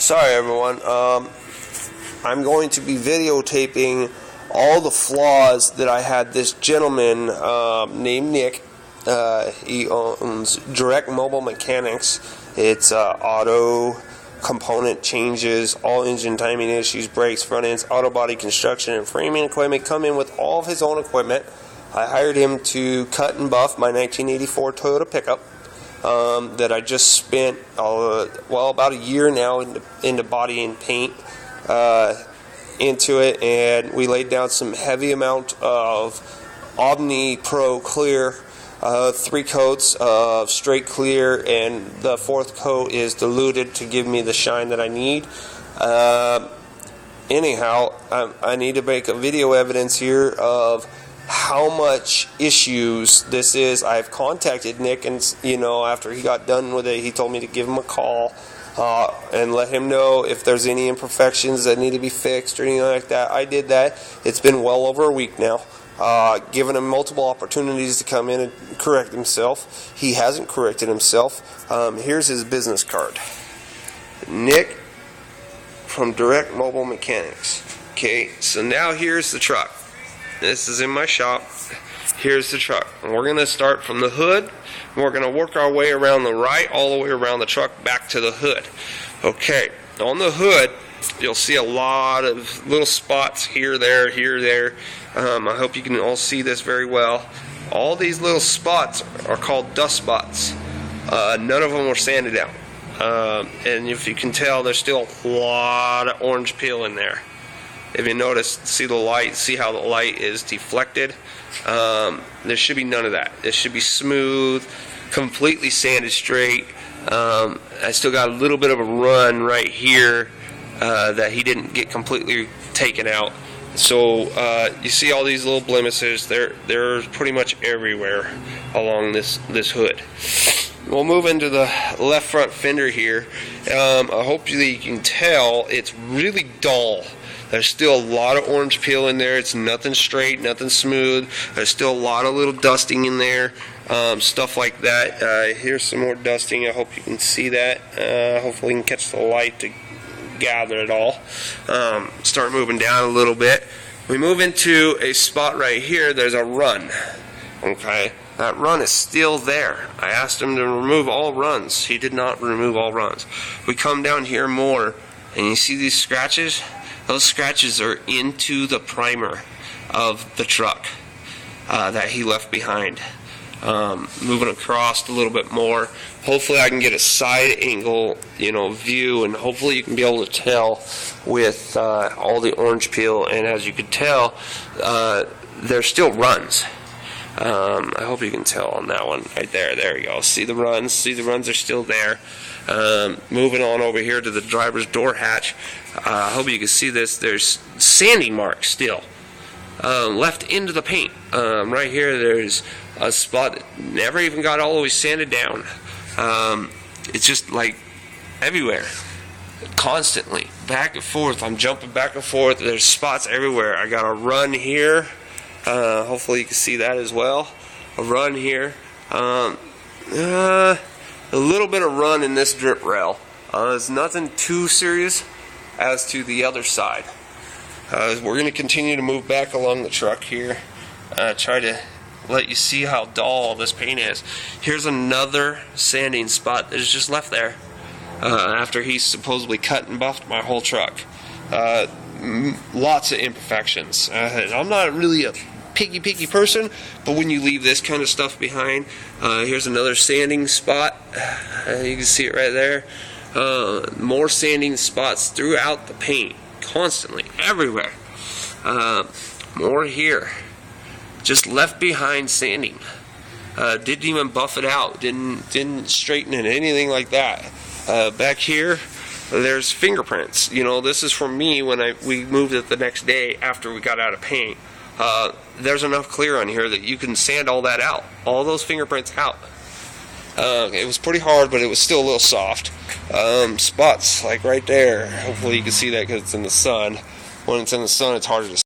Sorry everyone, I'm going to be videotaping all the flaws that I had this gentleman named Nick. He owns Direct Mobile Mechanics. It's auto component changes, all engine timing issues, brakes, front ends, auto body construction, and framing equipment. Come in with all of his own equipment. I hired him to cut and buff my 1984 Toyota pickup that I just spent about a year now into body and paint into it, and we laid down some heavy amount of Omni Pro Clear, 3 coats of straight clear, and the 4th coat is diluted to give me the shine that I need. Anyhow, I need to make a video evidence here of how much issues this is. I've contacted Nick, and after he got done with it, he told me to give him a call and let him know if there's any imperfections that need to be fixed or anything like that. I did that. It's been well over a week now. Given him multiple opportunities to come in and correct himself. He hasn't corrected himself. Here's his business card. Nick from Direct Mobile Mechanics. Okay, so now here's the truck. This is in my shop. Here's the truck. And we're going to start from the hood. And we're going to work our way around the right, all the way around the truck back to the hood. Okay, on the hood, you'll see a lot of little spots here, there. I hope you can all see this very well. All these little spots are called dust spots. None of them were sanded out. And if you can tell, there's still a lot of orange peel in there. If you notice, see the light, see how the light is deflected? There should be none of that. It should be smooth, completely sanded straight. I still got a little bit of a run right here that he didn't get completely taken out. So you see all these little blemishes. They're pretty much everywhere along this hood. We'll move into the left front fender here. Hopefully you can tell it's really dull. There's still a lot of orange peel in there. It's nothing straight, nothing smooth. There's still a lot of little dusting in there, stuff like that. Here's some more dusting. I hope you can see that. Hopefully you can catch the light to gather it all. Start moving down a little bit. We move into a spot right here. There's a run. Okay, that run is still there. I asked him to remove all runs. He did not remove all runs. We come down here more, and you see these scratches? Those scratches are into the primer of the truck that he left behind. Moving across a little bit more. Hopefully I can get a side angle, view, and hopefully you can be able to tell with all the orange peel. And as you could tell, there's still runs. I hope you can tell on that one right there. There you go. See the runs? See the runs are still there. Moving on over here to the driver's door hatch. I hope you can see this. There's sanding marks still left into the paint. Right here there's a spot that never even got all the way sanded down. It's just like everywhere, constantly, back and forth. I'm jumping back and forth. There's spots everywhere. I got a run here. Hopefully you can see that as well. A run here. A little bit of run in this drip rail. It's nothing too serious as to the other side. We're going to continue to move back along the truck here. Try to let you see how dull this paint is. Here's another sanding spot that is just left there after he supposedly cut and buffed my whole truck. Lots of imperfections. I'm not really a picky person, but when you leave this kind of stuff behind, here's another sanding spot. You can see it right there. More sanding spots throughout the paint, constantly, everywhere. More here. Just left behind sanding. Didn't even buff it out. Didn't straighten it, anything like that. Back here, there's fingerprints. This is from me when we moved it the next day after we got out of paint. There's enough clear on here that you can sand all that out. All those fingerprints out. It was pretty hard, but it was still a little soft. Spots like right there. Hopefully you can see that because it's in the sun. When it's in the sun, it's harder to